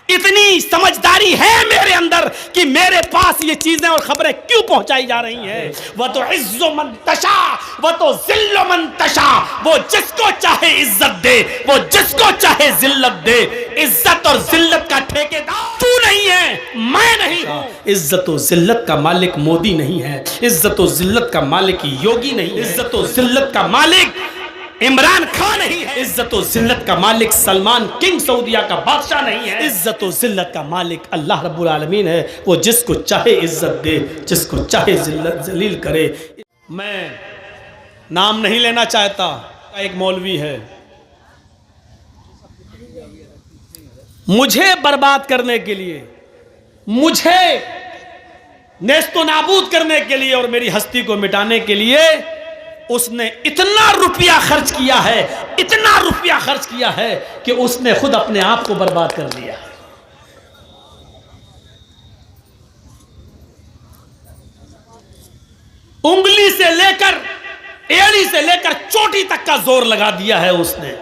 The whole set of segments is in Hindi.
इतनी समझदारी है मेरे अंदर कि मेरे पास ये चीजें और खबरें क्यों पहुंचाई जा रही हैं। वह तो इज्जो मन तशा, वह तो जिल्लो मन तशा, वो जिसको चाहे इज्जत दे, वो जिसको चाहे जिल्लत दे। इज्जत और जिल्लत का ठेकेदार तू नहीं है, मैं नहीं हूं। इज्जत और जिल्लत का मालिक मोदी नहीं है, इज्जत और जिल्लत का मालिक योगी नहीं है, इज्जत और जिल्लत का मालिक इमरान खान नहीं है, इज्जत और जिल्लत का मालिक सलमान किंग सऊदिया का बादशाह नहीं है। इज्जत और जिल्लत का मालिक अल्लाह रब्बुल आलमीन है। वो जिसको चाहे इज्जत दे, जिसको चाहे जिल्लत जलील करे। मैं नाम नहीं लेना चाहता, एक मौलवी है, मुझे बर्बाद करने के लिए, मुझे नेस्तो नाबूद करने के लिए और मेरी हस्ती को मिटाने के लिए उसने इतना रुपया खर्च किया है, इतना रुपया खर्च किया है कि उसने खुद अपने आप को बर्बाद कर लिया। उंगली से लेकर, एड़ी से लेकर चोटी तक का जोर लगा दिया है उसने।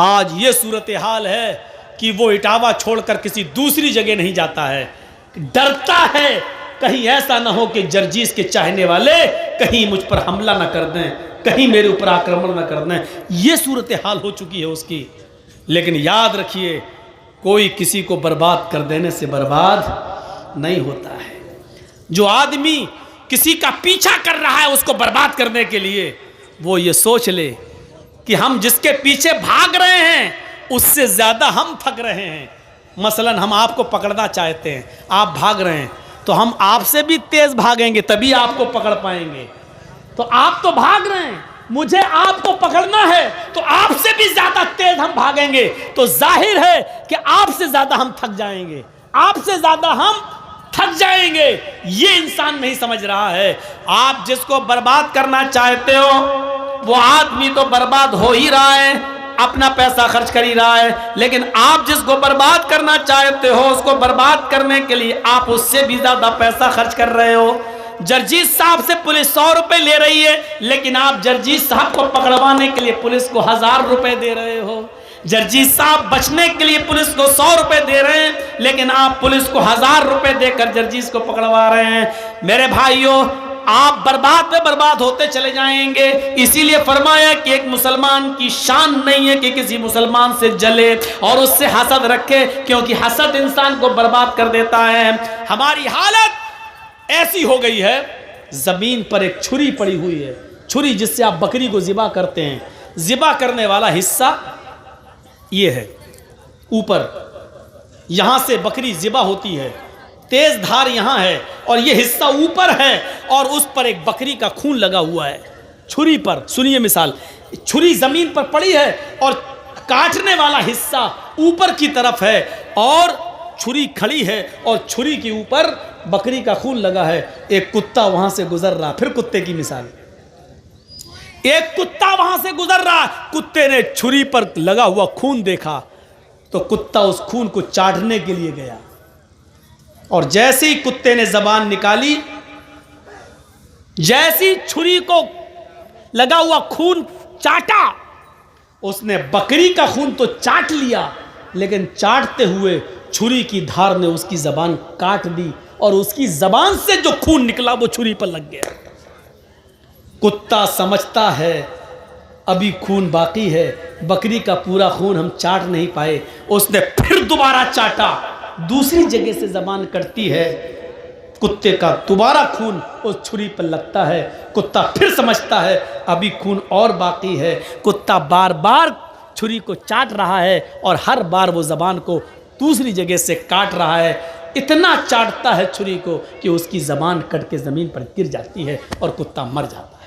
आज ये सूरत हाल है कि वो इटावा छोड़कर किसी दूसरी जगह नहीं जाता है, डरता है कहीं ऐसा ना हो कि जर्जीस के चाहने वाले कहीं मुझ पर हमला ना कर दें, कहीं मेरे ऊपर आक्रमण ना कर दें। ये सूरत हाल हो चुकी है उसकी। लेकिन याद रखिए, कोई किसी को बर्बाद कर देने से बर्बाद नहीं होता है। जो आदमी किसी का पीछा कर रहा है उसको बर्बाद करने के लिए, वो ये सोच ले कि हम जिसके पीछे भाग रहे हैं उससे ज्यादा हम थक रहे हैं। मसलन हम आपको पकड़ना चाहते हैं, आप भाग रहे हैं, तो हम आपसे भी तेज भागेंगे तभी आपको पकड़ पाएंगे। तो आप तो भाग रहे हैं, मुझे आपको पकड़ना है, तो आपसे भी ज्यादा तेज हम भागेंगे। तो जाहिर है कि आपसे ज्यादा हम थक जाएंगे, आपसे ज्यादा हम थक जाएंगे। ये इंसान नहीं समझ रहा है। आप जिसको बर्बाद करना चाहते हो वो आदमी तो बर्बाद हो ही रहा है, अपना पैसा खर्च कर ही रहा है। लेकिन आप जिसको बर्बाद करना चाहते हो उसको बर्बाद करने के लिए आप उससे भी ज्यादा पैसा खर्च कर रहे हो। जर्जीस साहब से पुलिस 100 रुपए ले रही है, लेकिन आप जर्जीस साहब को पकड़वाने के लिए पुलिस को 1000 रुपए दे रहे हो। जर्जीस साहब बचने के लिए पुलिस को 100 रुपए दे रहे हैं, लेकिन आप पुलिस को 1000 रुपए देकर जर्जीस को पकड़वा रहे हैं। मेरे भाइयों, आप बर्बाद पे बर्बाद होते चले जाएंगे। इसीलिए फरमाया कि एक मुसलमान की शान नहीं है कि किसी मुसलमान से जले और उससे हसद रखे, क्योंकि हसद इंसान को बर्बाद कर देता है। हमारी हालत ऐसी हो गई है, जमीन पर एक छुरी पड़ी हुई है, छुरी जिससे आप बकरी को ज़िबा करते हैं। ज़िबा करने वाला हिस्सा ये है, ऊपर यहां से बकरी ज़िबा होती है, तेज धार यहां है और ये हिस्सा ऊपर है और उस पर एक बकरी का खून लगा हुआ है छुरी पर। सुनिए मिसाल, छुरी जमीन पर पड़ी है और काटने वाला हिस्सा ऊपर की तरफ है और छुरी खड़ी है और छुरी के ऊपर बकरी का खून लगा है। एक कुत्ता वहां से गुजर रहा, फिर कुत्ते की मिसाल, एक कुत्ता वहां से गुजर रहा, कुत्ते ने छुरी पर लगा हुआ खून देखा तो कुत्ता उस खून को चाटने के लिए गया और जैसे ही कुत्ते ने जबान निकाली, जैसी छुरी को लगा हुआ खून चाटा, उसने बकरी का खून तो चाट लिया, लेकिन चाटते हुए छुरी की धार ने उसकी जबान काट दी और उसकी जबान से जो खून निकला वो छुरी पर लग गया। कुत्ता समझता है अभी खून बाकी है, बकरी का पूरा खून हम चाट नहीं पाए। उसने फिर दोबारा चाटा, दूसरी जगह से जबान कटती है, कुत्ते का दोबारा खून उस छुरी पर लगता है। कुत्ता फिर समझता है अभी खून और बाकी है। कुत्ता बार बार छुरी को चाट रहा है और हर बार वो जबान को दूसरी जगह से काट रहा है। इतना चाटता है छुरी को कि उसकी जबान कट के जमीन पर गिर जाती है और कुत्ता मर जाता है।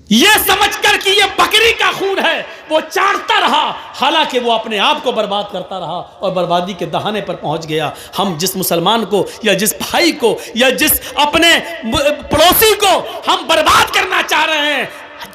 यह समझकर कि यह बकरी का खून है वो चाटता रहा, हालांकि वो अपने आप को बर्बाद करता रहा और बर्बादी के दहाने पर पहुंच गया। हम जिस मुसलमान को या जिस भाई को या जिस अपने पड़ोसी को हम बर्बाद करना चाह रहे हैं,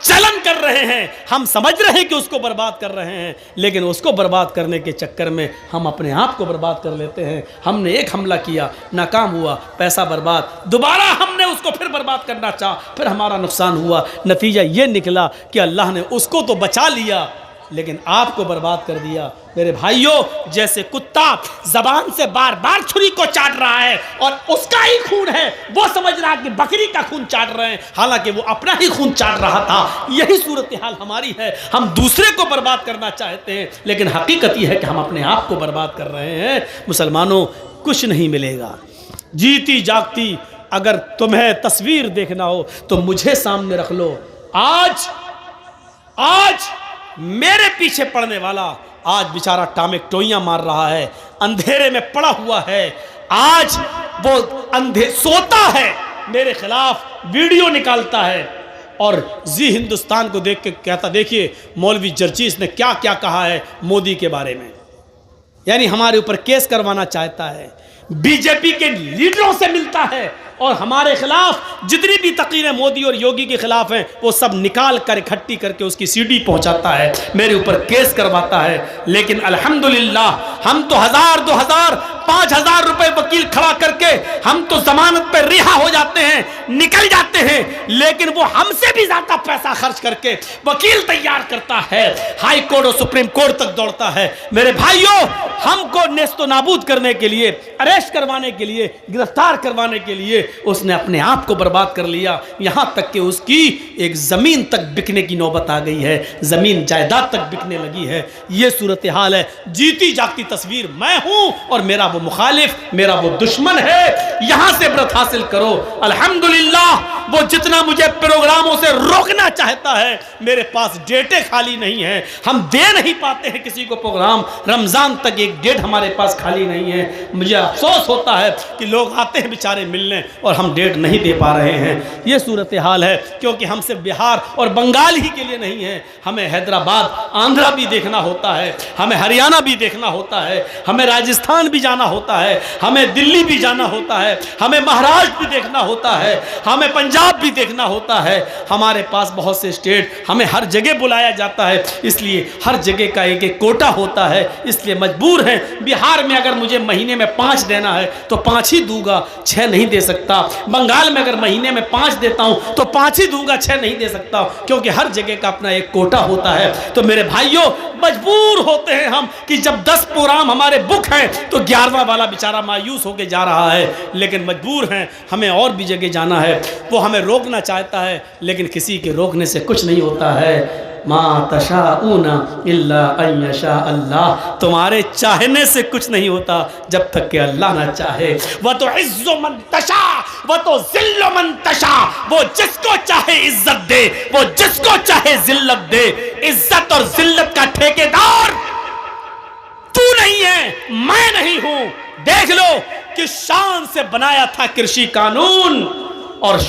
जलन कर रहे हैं, हम समझ रहे हैं कि उसको बर्बाद कर रहे हैं, लेकिन उसको बर्बाद करने के चक्कर में हम अपने आप को बर्बाद कर लेते हैं। हमने एक हमला किया, नाकाम हुआ, पैसा बर्बाद, दोबारा हमने उसको फिर बर्बाद करना चाहा, फिर हमारा नुकसान हुआ। नतीजा ये निकला कि अल्लाह ने उसको तो बचा लिया लेकिन आपको बर्बाद कर दिया। मेरे भाइयों, जैसे कुत्ता जबान से बार बार छुरी को चाट रहा है और उसका ही खून है, वो समझ रहा है कि बकरी का खून चाट रहे हैं, हालांकि वो अपना ही खून चाट रहा था। यही सूरत हाल हमारी है। हम दूसरे को बर्बाद करना चाहते हैं, लेकिन हकीकत यह है कि हम अपने आप को बर्बाद कर रहे हैं। मुसलमानों, कुछ नहीं मिलेगा। जीती जागती अगर तुम्हें तस्वीर देखना हो तो मुझे सामने रख लो। आज मेरे पीछे पड़ने वाला आज बेचारा टामे टोइयां मार रहा है, अंधेरे में पड़ा हुआ है। आज वो सोता है, मेरे खिलाफ वीडियो निकालता है और जी हिंदुस्तान को देख के कहता, देखिए मौलवी जर्जीस ने क्या क्या कहा है मोदी के बारे में, यानी हमारे ऊपर केस करवाना चाहता है। बीजेपी के लीडरों से मिलता है और हमारे खिलाफ जितनी भी तकरीरें मोदी और योगी के खिलाफ हैं वो सब निकाल कर इकट्ठी करके उसकी सीडी पहुंचाता है, मेरे ऊपर केस करवाता है। लेकिन अल्हम्दुलिल्लाह हम तो 1000, 2000, 5000 रुपए वकील खड़ा करके हम तो जमानत पर रिहा हो जाते हैं, निकल जाते हैं। लेकिन वो हमसे भी ज्यादा पैसा खर्च करके वकील तैयार करता है, हाई कोर्ट और सुप्रीम कोर्ट तक दौड़ता है। मेरे भाइयों, हमको नेस्तो नाबूद करने के लिए, अरेस्ट करवाने के लिए, गिरफ्तार करवाने के लिए उसने अपने आप को बर्बाद कर लिया। यहां तक कि उसकी एक जमीन तक बिकने की नौबत आ गई है, जमीन जायदाद तक बिकने लगी है। यह सूरत हाल है। जीती जागती तस्वीर मैं हूं और मेरा वो मुखालिफ, मेरा वो दुश्मन है। यहां से इबरत हासिल करो। अल्हम्दुलिल्लाह वो जितना मुझे प्रोग्रामों से रोकना चाहता है, मेरे पास डेटें खाली नहीं है, हम दे नहीं पाते हैं किसी को प्रोग्राम। रमजान तक एक डेट हमारे पास खाली नहीं है। मुझे अफसोस होता है कि लोग आते हैं बेचारे मिलने और हम डेट नहीं दे पा रहे हैं। ये सूरत हाल है, क्योंकि हम सिर्फ बिहार और बंगाल ही के लिए नहीं है, हमें हैदराबाद, आंध्रा भी देखना होता है, हमें हरियाणा भी देखना होता है, हमें राजस्थान भी जाना होता है, हमें दिल्ली भी जाना होता है, हमें महाराष्ट्र भी देखना होता है, हमें पंजाब भी देखना होता है। हमारे पास बहुत से स्टेट, हमें हर जगह बुलाया जाता है, इसलिए हर जगह का एक एक कोटा होता है, इसलिए मजबूर हैं। बिहार में अगर मुझे महीने में 5 देना है तो 5 ही दूंगा, 6 नहीं दे सकता। बंगाल में अगर महीने में 5 देता हूं तो 5 ही दूंगा, 6 नहीं दे सकता, क्योंकि हर जगह का अपना एक कोटा होता है। तो मेरे भाइयों, मजबूर होते हैं हम कि जब 10 प्रोग्राम हमारे बुक हैं तो 11वां वाला बेचारा मायूस होकर जा रहा है। लेकिन मजबूर हैं, हमें और भी जगह जाना है। वो हमें रोकना चाहता है, लेकिन किसी के रोकने से कुछ नहीं होता है। मा तशाऊना इल्ला अन यशा अल्लाह, तुम्हारे चाहने से कुछ नहीं होता जब तक कि अल्लाह ना चाहे। वह तो इज्जो मन तशा, वह तो जिल्लो मन तशा, वो जिसको चाहे इज्जत दे, वो जिसको चाहे जिल्लत दे। इज्जत और जिल्लत का ठेकेदार तू नहीं है, मैं नहीं हूं। देख लो कि शान से बनाया था कृषि कानून और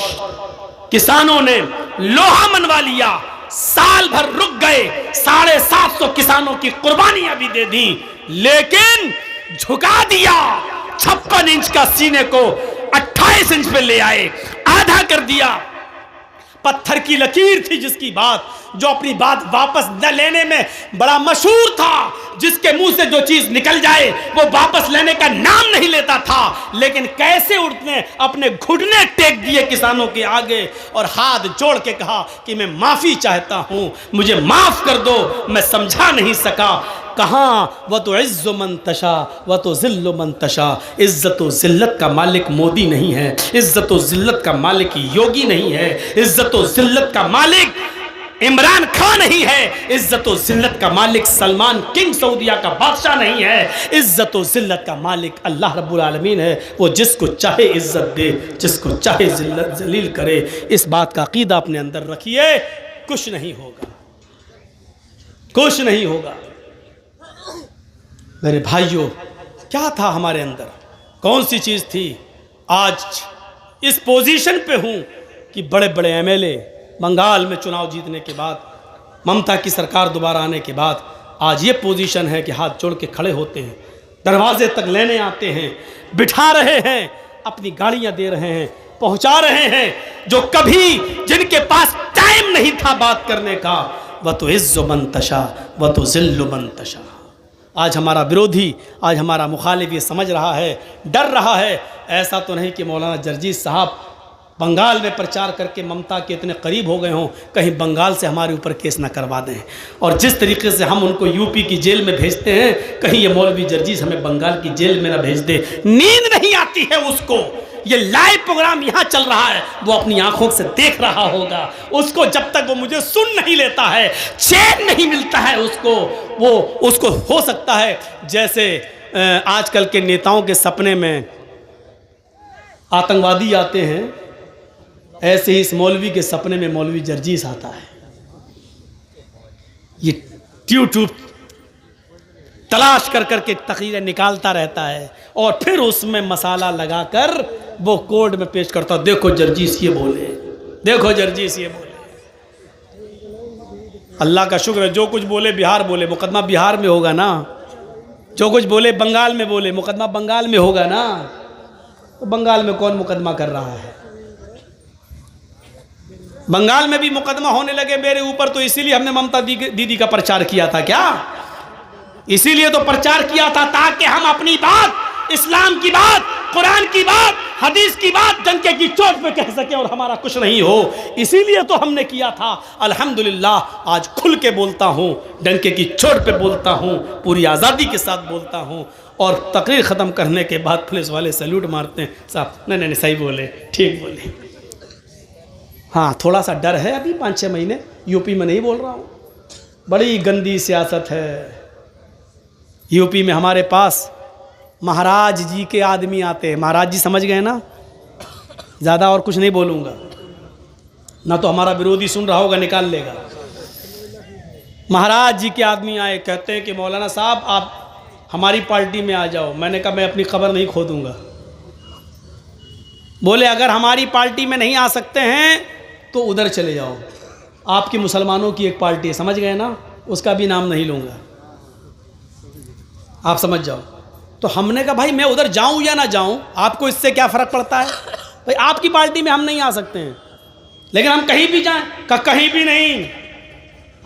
किसानों ने लोहा मनवा लिया, साल भर रुक गए, 750 किसानों की कुर्बानियां भी दे दी, लेकिन झुका दिया। 56 इंच का सीने को 28 इंच पे ले आए, आधा कर दिया। पत्थर की लकीर थी जिसकी बात, जो अपनी बात वापस न लेने में बड़ा मशहूर था, जिसके मुंह से जो चीज निकल जाए वो वापस लेने का नाम नहीं लेता था। लेकिन कैसे उठने अपने घुटने टेक दिए किसानों के आगे और हाथ जोड़ के कहा कि मैं माफी चाहता हूं, मुझे माफ कर दो, मैं समझा नहीं सका। कहाँ वह तो इज्जो मन तशा, वह तो जिल्लो मन तशा। इज्जत व जिल्लत का मालिक मोदी नहीं है, इज्जत व जिल्लत का मालिक योगी नहीं है, इज्जत व जिल्लत का मालिक इमरान खान नहीं है, इज्जत व जिल्लत का मालिक सलमान किंग सऊदिया का बादशाह नहीं है। इज्जत व जिल्लत का मालिक अल्लाह रब्बुल आलमीन है। वो जिसको चाहे इज्जत दे, जिसको चाहे जिल्लत जलील करे। इस बात का अकीदा अपने अंदर रखिए, कुछ नहीं होगा, कुछ नहीं होगा। मेरे भाइयों, क्या था हमारे अंदर, कौन सी चीज़ थी? आज इस पोजीशन पे हूँ कि बड़े बड़े एमएलए बंगाल में चुनाव जीतने के बाद, ममता की सरकार दोबारा आने के बाद आज ये पोजीशन है कि हाथ जोड़ के खड़े होते हैं, दरवाजे तक लेने आते हैं, बिठा रहे हैं, अपनी गाड़ियाँ दे रहे हैं, पहुँचा रहे हैं। जो कभी जिनके पास टाइम नहीं था बात करने का, वह तो इज्जो मन तशा, वह तो जिल्लो मन तशा। आज हमारा विरोधी, आज हमारा मुखालिफ ये समझ रहा है, डर रहा है। ऐसा तो नहीं कि मौलाना जर्जीस साहब बंगाल में प्रचार करके ममता के इतने करीब हो गए हों, कहीं बंगाल से हमारे ऊपर केस ना करवा दें। और जिस तरीके से हम उनको यूपी की जेल में भेजते हैं, कहीं ये मौलवी जर्जीस हमें बंगाल की जेल में ना भेज दे। नींद नहीं आती है उसको, ये लाइव प्रोग्राम यहाँ चल रहा है, वो अपनी आंखों से देख रहा होगा। उसको जब तक वो मुझे सुन नहीं लेता है, चैन नहीं मिलता है उसको, वो उसको हो सकता है जैसे आजकल के नेताओं के सपने में आतंकवादी आते हैं, ऐसे ही इस मौलवी के सपने में मौलवी जर्जीस आता है। ये यूट्यूब तलाश कर करके तकरीरें निकालता रहता है और फिर उसमें मसाला लगाकर वो कोर्ट में पेश करता, देखो जर्जीस ये बोले, देखो जर्जीस ये बोले। अल्लाह का शुक्र है, जो कुछ बोले बिहार बोले, मुकदमा बिहार में होगा ना। जो कुछ बोले बंगाल में बोले, मुकदमा बंगाल में होगा ना। तो बंगाल में कौन मुकदमा कर रहा है? बंगाल में भी मुकदमा होने लगे मेरे ऊपर, तो इसीलिए हमने ममता दीदी का प्रचार किया था क्या? इसीलिए तो प्रचार किया था ताकि हम अपनी बात, इस्लाम की बात, कुरान की बात, हदीस की बात डंके की चोट पे कह सके और हमारा कुछ नहीं हो। इसीलिए तो हमने किया था। अल्हम्दुलिल्लाह आज खुल के बोलता हूँ, डंके की चोट पे बोलता हूँ, पूरी आज़ादी के साथ बोलता हूँ। और तकरीर ख़त्म करने के बाद पुलिस वाले सैल्यूट मारते हैं, साहब नहीं नहीं सही बोले, ठीक बोले। हाँ थोड़ा सा डर है अभी 5-6 महीने, यूपी में नहीं बोल रहा हूँ। बड़ी गंदी सियासत है यूपी में। हमारे पास महाराज जी के आदमी आते हैं, महाराज जी समझ गए ना, ज़्यादा और कुछ नहीं बोलूँगा, ना तो हमारा विरोधी सुन रहा होगा निकाल लेगा। महाराज जी के आदमी आए, कहते हैं कि मौलाना साहब आप हमारी पार्टी में आ जाओ। मैंने कहा मैं अपनी खबर नहीं खोदूँगा। बोले अगर हमारी पार्टी में नहीं आ सकते हैं तो उधर चले जाओ, आपकी मुसलमानों की एक पार्टी है, समझ गए ना, उसका भी नाम नहीं लूँगा, आप समझ जाओ। तो हमने कहा भाई मैं उधर जाऊं या ना जाऊं, आपको इससे क्या फ़र्क पड़ता है? भाई आपकी पार्टी में हम नहीं आ सकते हैं, लेकिन हम कहीं भी जाएं, कहीं भी नहीं।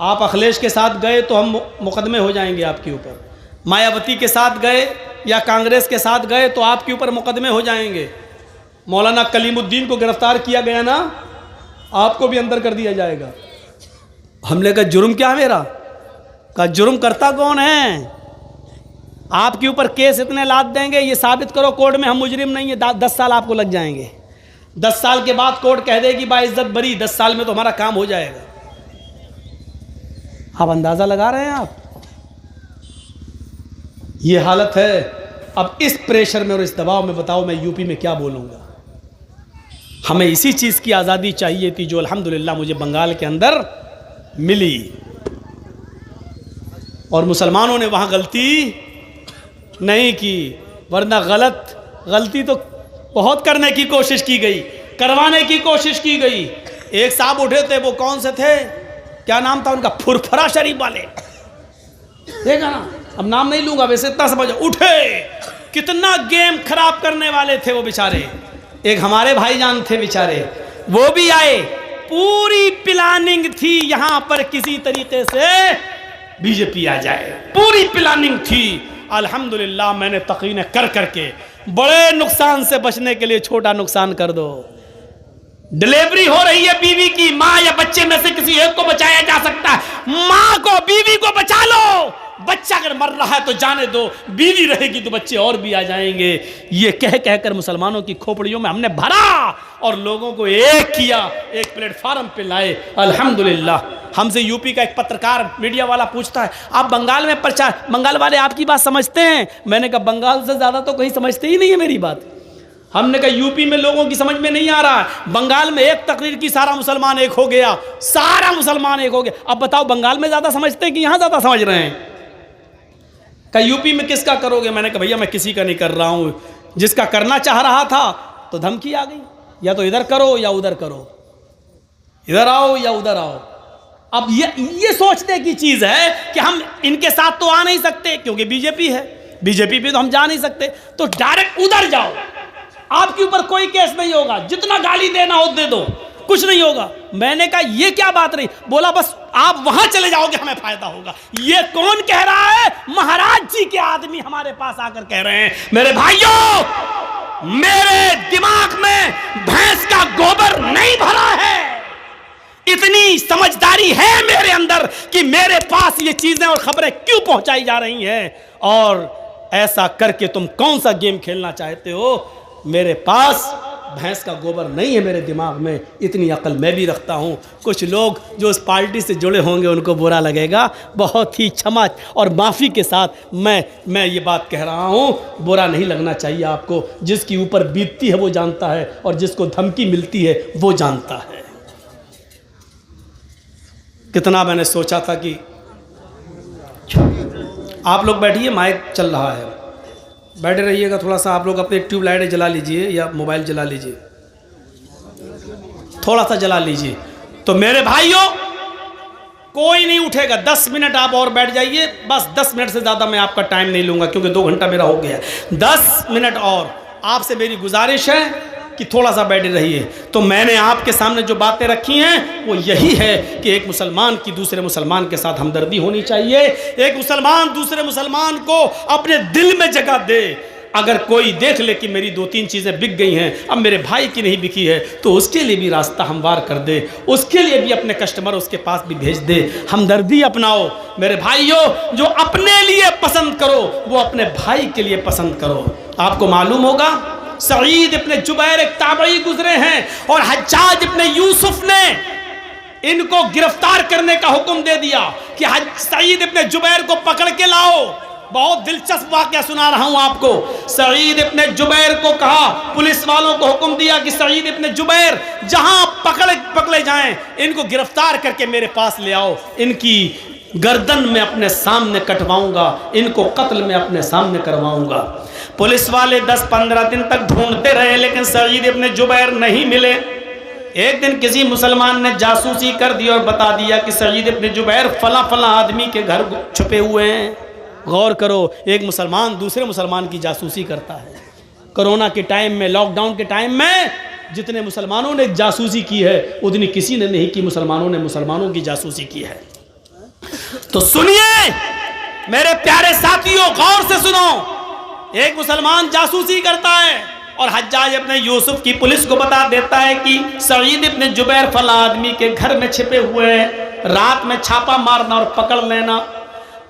आप अखिलेश के साथ गए तो हम मुकदमे हो जाएंगे आपके ऊपर, मायावती के साथ गए या कांग्रेस के साथ गए तो आपके ऊपर मुकदमे हो जाएंगे। मौलाना कलीमुद्दीन को गिरफ्तार किया गया ना, आपको भी अंदर कर दिया जाएगा। हमने कहा जुर्म क्या मेरा? कहा जुर्म करता कौन है? आपके ऊपर केस इतने लाद देंगे, ये साबित करो कोर्ट में हम मुजरिम नहीं है, 10 साल आपको लग जाएंगे। 10 साल के बाद कोर्ट कह देगी बाइज्जत बरी, 10 साल में तो हमारा काम हो जाएगा। आप अंदाज़ा लगा रहे हैं आप, ये हालत है। अब इस प्रेशर में और इस दबाव में बताओ मैं यूपी में क्या बोलूँगा? हमें इसी चीज़ की आज़ादी चाहिए थी जो अल्हम्दुलिल्लाह मुझे बंगाल के अंदर मिली, और मुसलमानों ने वहाँ गलती नहीं की, वरना गलती तो बहुत करने की कोशिश की गई, करवाने की कोशिश की गई। एक साहब उठे थे, वो कौन से थे, क्या नाम था उनका, फुरफुरा शरीफ वाले, देखा ना, अब नाम नहीं लूँगा, वैसे इतना समझ, उठे, कितना गेम खराब करने वाले थे वो बेचारे। एक हमारे भाईजान थे बेचारे, वो भी आए, पूरी प्लानिंग थी यहाँ पर किसी तरीके से बीजेपी आ जाए, पूरी प्लानिंग थी। अल्हम्दुलिल्लाह मैंने तकीनें कर करके बड़े नुकसान से बचने के लिए छोटा नुकसान कर दो। डिलीवरी हो रही है बीवी की, माँ या बच्चे में से किसी एक को बचाया जा सकता है, माँ को बीवी को बचा लो। बच्चा अगर मर रहा है तो जाने दो, बीवी रहेगी तो बच्चे और भी आ जाएंगे। ये कह कहकर मुसलमानों की खोपड़ियों में हमने भरा और लोगों को एक किया, एक प्लेटफार्म पे लाए। अल्हम्दुलिल्लाह हमसे यूपी का एक पत्रकार मीडिया वाला पूछता है आप बंगाल में प्रचार, बंगाल वाले आपकी बात समझते हैं? मैंने कहा बंगाल से ज़्यादा तो कहीं समझते ही नहीं है मेरी बात। हमने कहा यूपी में लोगों की समझ में नहीं आ रहा है, बंगाल में एक तकरीर की सारा मुसलमान एक हो गया, सारा मुसलमान एक हो गया। अब बताओ बंगाल में ज़्यादा समझते हैं कि यहाँ ज़्यादा समझ रहे हैं? कहा यूपी में किसका करोगे? मैंने कहा भैया मैं किसी का नहीं कर रहा हूँ, जिसका करना चाह रहा था तो धमकी आ गई, या तो इधर करो या उधर करो, इधर आओ या उधर आओ। अब ये सोचने की चीज़ है कि हम इनके साथ तो आ नहीं सकते क्योंकि बीजेपी है, बीजेपी पे तो हम जा नहीं सकते, तो डायरेक्ट उधर जाओ, आपके ऊपर कोई केस नहीं होगा, जितना गाली देना हो दे दो, कुछ नहीं होगा। मैंने कहा ये क्या बात रही? बोला बस आप वहां चले जाओगे हमें फायदा होगा। ये कौन कह रहा है? महाराज जी के आदमी हमारे पास आकर कह रहे हैं मेरे भाइयों मेरे दिमाग में भैंस का गोबर नहीं भरा है। इतनी समझदारी है मेरे अंदर कि मेरे पास ये चीजें और खबरें क्यों पहुंचाई जा रही हैं, और ऐसा करके तुम कौन सा गेम खेलना चाहते हो। मेरे पास भैंस का गोबर नहीं है मेरे दिमाग में, इतनी अक्ल मैं भी रखता हूँ। कुछ लोग जो उस पार्टी से जुड़े होंगे उनको बुरा लगेगा, बहुत ही क्षमा और माफ़ी के साथ मैं ये बात कह रहा हूँ, बुरा नहीं लगना चाहिए आपको। जिसकी ऊपर बीतती है वो जानता है, और जिसको धमकी मिलती है वो जानता है। कितना मैंने सोचा था कि आप लोग बैठिए, माइक चल रहा है, बैठे रहिएगा। थोड़ा सा आप लोग अपने ट्यूबलाइटें जला लीजिए या मोबाइल जला लीजिए, थोड़ा सा जला लीजिए। तो मेरे भाइयों, कोई नहीं उठेगा, 10 मिनट आप और बैठ जाइए, बस 10 मिनट से ज़्यादा मैं आपका टाइम नहीं लूँगा, क्योंकि 2 घंटा मेरा हो गया। 10 मिनट और आपसे मेरी गुजारिश है कि थोड़ा सा बैठे रहिए। तो मैंने आपके सामने जो बातें रखी हैं वो यही है कि एक मुसलमान की दूसरे मुसलमान के साथ हमदर्दी होनी चाहिए। एक मुसलमान दूसरे मुसलमान को अपने दिल में जगह दे। अगर कोई देख ले कि मेरी 2-3 चीज़ें बिक गई हैं, अब मेरे भाई की नहीं बिकी है, तो उसके लिए भी रास्ता हमवार कर दे, उसके लिए भी अपने कस्टमर उसके पास भी भेज दे। हमदर्दी अपनाओ मेरे भाइयों। जो अपने लिए पसंद करो वो अपने भाई के लिए पसंद करो। आपको मालूम होगा सईद इब्ने जुबैर एक ताबई गुजरे हैं, और हज्जाज इब्ने यूसुफ ने इनको गिरफ्तार करने का हुक्म दे दिया कि सईद इब्ने जुबैर को पकड़ के लाओ। बहुत दिलचस्प वाक़या सुना रहा हूं आपको। सईद इब्ने जुबैर को कहा, पुलिस वालों को हुक्म दिया कि सईद इब्ने जुबैर जहां पकड़े जाएं, इनको गिरफ्तार करके मेरे पास ले आओ। इनकी गर्दन में अपने सामने कटवाऊंगा, इनको कत्ल में अपने सामने करवाऊंगा। पुलिस वाले 10-15 दिन तक ढूंढते रहे, लेकिन सईद इब्ने जुबैर नहीं मिले। एक दिन किसी मुसलमान ने जासूसी कर दी और बता दिया कि सईद इब्ने जुबैर फला आदमी के घर छुपे हुए हैं। गौर करो, एक मुसलमान दूसरे मुसलमान की जासूसी करता है। कोरोना के टाइम में, लॉकडाउन के टाइम में जितने मुसलमानों ने जासूसी की है उतनी किसी ने नहीं की, मुसलमानों ने मुसलमानों की जासूसी की है। तो सुनिए मेरे प्यारे साथियों, गौर से सुनो। एक मुसलमान जासूसी करता है और हज्जाज इब्ने यूसुफ की पुलिस को बता देता है कि सईद इब्ने जुबैर फला आदमी के घर में छिपे हुए हैं, रात में छापा मारना और पकड़ लेना।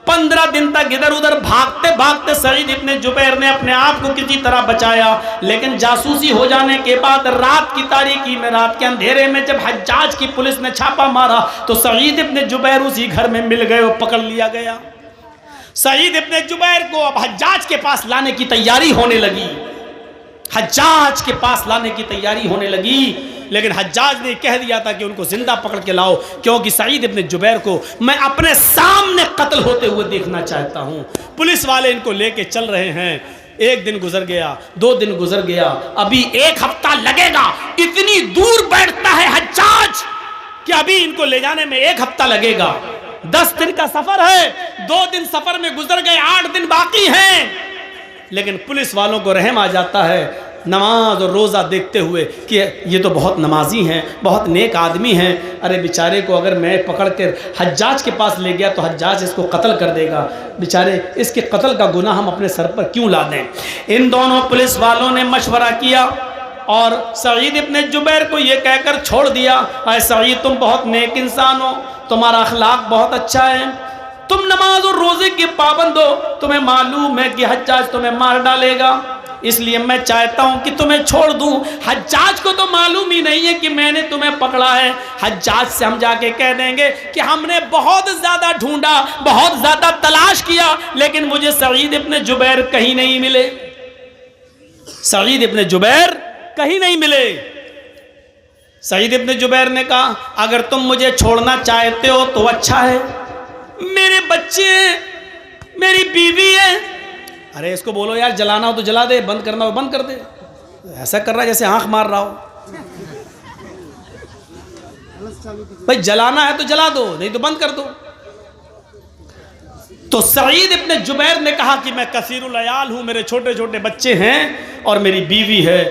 15 दिन तक इधर उधर भागते भागते सईद इब्ने जुबैर ने अपने आप को किसी तरह बचाया, लेकिन जासूसी हो जाने के बाद रात की तारीकी में, रात के अंधेरे में जब हज्जाज की पुलिस ने छापा मारा तो सईद इब्ने जुबैर उसी घर में मिल गए और पकड़ लिया गया। सईद इब्ने जुबैर को अब हज्जाज के पास लाने की तैयारी होने लगी, हज्जाज के पास लाने की तैयारी होने लगी, लेकिन हज्जाज ने कह दिया था कि उनको जिंदा पकड़ के लाओ, क्योंकि सईद इब्ने जुबैर को मैं अपने सामने कत्ल होते हुए देखना चाहता हूं। पुलिस वाले इनको लेके चल रहे हैं। 1 दिन गुजर गया, 2 दिन गुजर गया, अभी 1 हफ्ता लगेगा। इतनी दूर बैठता है हज्जाज कि अभी इनको ले जाने में 1 हफ्ता लगेगा। 10 दिन का सफर है, 2 दिन सफर में गुजर गए, 8 दिन बाकी हैं। लेकिन पुलिस वालों को रहम आ जाता है नमाज और रोज़ा देखते हुए कि ये तो बहुत नमाजी हैं, बहुत नेक आदमी हैं। अरे बेचारे को अगर मैं पकड़ कर हज्जाज के पास ले गया तो हज्जाज इसको कत्ल कर देगा, बेचारे इसके कत्ल का गुनाह हम अपने सर पर क्यों ला दें। इन दोनों पुलिस वालों ने मशवरा किया और सईद इब्ने जुबैर को ये कहकर छोड़ दिया, अरे सईद तुम बहुत नेक इंसान हो, तुम्हारा अखलाक बहुत अच्छा है, तुम नमाज और रोज़े के पाबंद हो, तुम्हें मालूम है कि हज्जाज तुम्हें मार डालेगा, इसलिए मैं चाहता हूं कि तुम्हें छोड़ दूं। हज्जाज को तो मालूम ही नहीं है कि मैंने तुम्हें पकड़ा है। हज्जाज से हम जाके कह देंगे कि हमने बहुत ज़्यादा ढूंढा, बहुत ज़्यादा तलाश किया, लेकिन मुझे सईद इब्ने जुबैर कहीं नहीं मिले, सईद इब्ने जुबैर कहीं नहीं मिले। सईद इब्ने जुबैर ने कहा अगर तुम मुझे छोड़ना चाहते हो तो अच्छा है, मेरे बच्चे हैं, मेरी बीवी है। अरे इसको बोलो यार जलाना हो तो जला दे, बंद करना हो बंद कर दे। ऐसा कर रहा है जैसे आंख मार रहा हो। भाई जलाना है तो जला दो, नहीं तो बंद कर दो। तो सईद इब्ने जुबैर ने कहा कि मैं कसीरुल अयाल हूं, मेरे छोटे छोटे बच्चे हैं और मेरी बीवी है,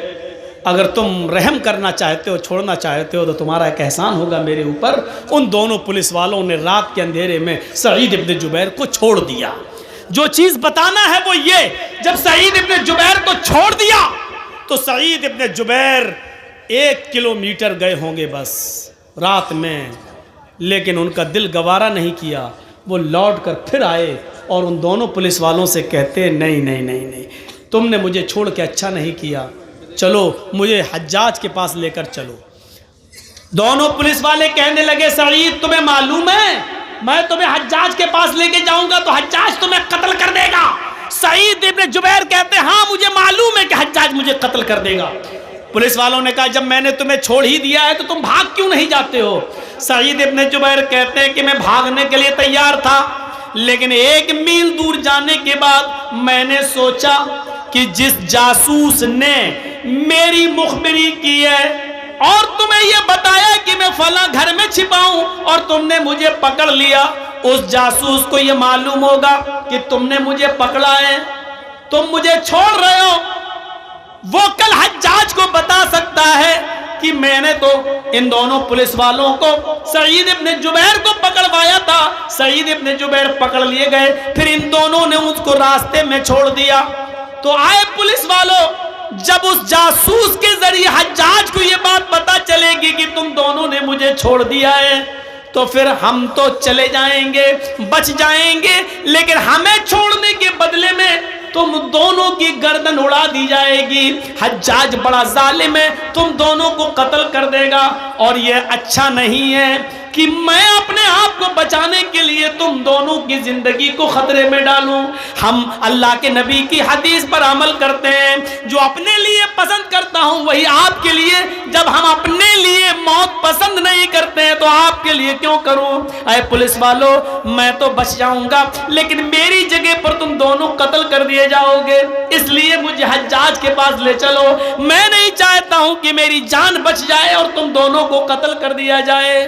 अगर तुम रहम करना चाहते हो, छोड़ना चाहते हो तो तुम्हारा एक एहसान होगा मेरे ऊपर। उन दोनों पुलिस वालों ने रात के अंधेरे में सईद इब्ने जुबैर को छोड़ दिया। जो चीज़ बताना है वो ये, जब सईद इब्ने जुबैर को छोड़ दिया तो सईद इब्ने जुबैर 1 किलोमीटर गए होंगे बस रात में, लेकिन उनका दिल गवारा नहीं किया। वो लौट कर फिर आए और उन दोनों पुलिस वालों से कहते नहीं नहीं नहीं नहीं, तुमने मुझे छोड़ के अच्छा नहीं किया, चलो मुझे हज्जाज के पास लेकर चलो। दोनों पुलिस वाले कहने लगे सईद तुम्हें मालूम है मैं तुम्हें हज्जाज के पास लेके जाऊंगा तो हज्जाज तुम्हें कत्ल कर देगा। सईद इब्ने जुबैर कहते हाँ मुझे मालूम है कि हज्जाज मुझे कत्ल कर देगा। पुलिस वालों ने कहा जब मैंने तुम्हें छोड़ ही दिया है तो तुम भाग क्यों नहीं जाते हो। सईद इब्ने जुबैर कहते हैं कि मैं भागने के लिए तैयार था, लेकिन 1 मील दूर जाने के बाद मैंने सोचा कि जिस जासूस ने मेरी मुखबिरी की है और तुम्हें यह बताया कि मैं फला घर में छिपाऊं और तुमने मुझे पकड़ लिया, उस जासूस को यह मालूम होगा कि तुमने मुझे पकड़ा है, तुम मुझे छोड़ रहे हो। वो कल हज्जाज को बता सकता है कि मैंने तो इन दोनों पुलिस वालों को सईद इब्ने जुबैर को पकड़वाया था। सईद इब्ने जुबैर पकड़ लिए गए, फिर इन दोनों ने उसको रास्ते में छोड़ दिया। तो आए पुलिस वालों, जब उस जासूस के जरिए हज्जाज को यह बात पता चलेगी कि तुम दोनों ने मुझे छोड़ दिया है तो फिर हम तो चले जाएंगे, बच जाएंगे, लेकिन हमें छोड़ने के बदले में तुम दोनों की गर्दन उड़ा दी जाएगी। हज्जाज बड़ा जालिम है, तुम दोनों को कत्ल कर देगा और यह अच्छा नहीं है कि मैं अपने आप को बचाने के लिए तुम दोनों की जिंदगी को खतरे में डालूं। हम अल्लाह के नबी की हदीस पर अमल करते हैं, जो अपने लिए पसंद करता हूं वही आपके लिए। जब हम अपने लिए मौत पसंद नहीं करते हैं तो आपके लिए क्यों करूं। अरे पुलिस वालों, मैं तो बच जाऊंगा, लेकिन मेरी जगह पर तुम दोनों कत्ल कर दिए जाओगे, इसलिए मुझे हज्जाज के पास ले चलो। मैं नहीं चाहता हूं कि मेरी जान बच जाए और तुम दोनों को कत्ल कर दिया जाए।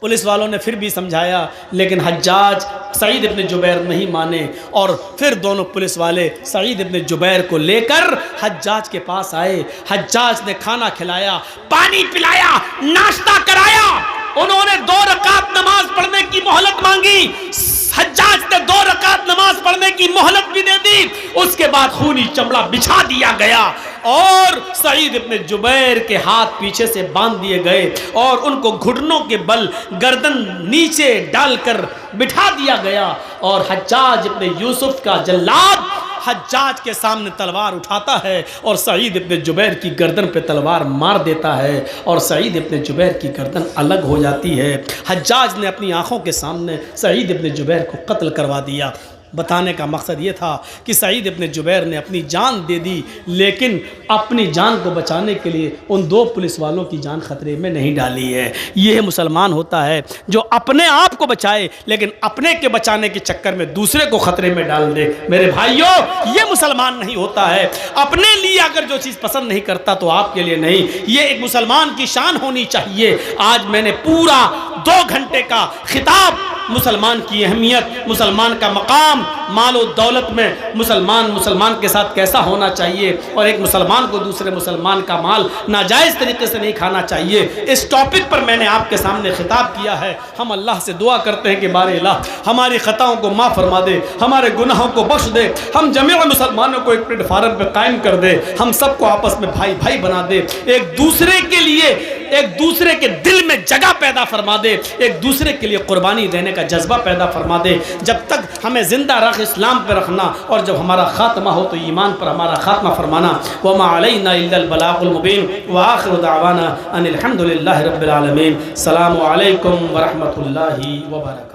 पुलिस वालों ने फिर भी समझाया, लेकिन हज्जाज सईद इब्ने जुबैर नहीं माने और फिर दोनों पुलिस वाले सईद इब्ने जुबैर को लेकर हज्जाज के पास आए। हज्जाज ने खाना खिलाया, पानी पिलाया, नाश्ता कराया, उन्होंने 2 रकात नमाज पढ़ने की मोहलत मांगी। हज्जाज ने 2 रकात नमाज पढ़ने की मोहलत भी दे दी। उसके बाद खूनी चमड़ा बिछा दिया गया और सईद इब्ने जुबैर के हाथ पीछे से बांध दिए गए और उनको घुटनों के बल गर्दन नीचे डालकर बिठा दिया गया। और हज्जाज इब्ने यूसुफ का जल्लाद हज्जाज के सामने तलवार उठाता है और सईद इब्ने जुबैर की गर्दन पे तलवार मार देता है और सईद इब्ने जुबैर की गर्दन अलग हो जाती है। हज्जाज ने अपनी आंखों के सामने सईद इब्ने जुबैर को कत्ल करवा दिया। बताने का मकसद ये था कि सईद इब्ने जुबैर ने अपनी जान दे दी, लेकिन अपनी जान को बचाने के लिए उन 2 पुलिस वालों की जान खतरे में नहीं डाली है। यह मुसलमान होता है जो अपने आप को बचाए, लेकिन अपने के बचाने के चक्कर में दूसरे को खतरे में डाल दे। मेरे भाइयों, ये मुसलमान नहीं होता है। अपने लिए अगर जो चीज़ पसंद नहीं करता तो आपके लिए नहीं। ये एक मुसलमान की शान होनी चाहिए। आज मैंने पूरा 2 घंटे का खिताब मुसलमान की अहमियत, मुसलमान का मकाम, मालो दौलत में मुसलमान के साथ कैसा होना चाहिए और एक मुसलमान को दूसरे मुसलमान का माल नाजायज़ तरीके से नहीं खाना चाहिए, इस टॉपिक पर मैंने आपके सामने खिताब किया है। हम अल्लाह से दुआ करते हैं कि बारे अल्लाह हमारी ख़ताओं को माफ़ फरमा दे, हमारे गुनाहों को बख्श दे, हम जमीअ मुसलमानों को एक प्लेटफार्म पर कायम कर दे, हम सबको आपस में भाई भाई बना दे, एक दूसरे के लिए एक दूसरे के दिल में जगह पैदा फरमा दे, एक दूसरे के लिए कुर्बानी देने का जज्बा पैदा फरमा दे। जब तक हमें जिंदा रख इस्लाम पर रखना और जब हमारा खात्मा हो तो ईमान पर हमारा खात्मा फरमाना। वमा अलैना इल्लल बलागुल मुबीन व आखिरु दावाना अनिल हम्दुलिल्लाहि रब्बिल आलमीन। अस्सलामु अलैकुम व रहमतुल्लाहि व बरकातुहू।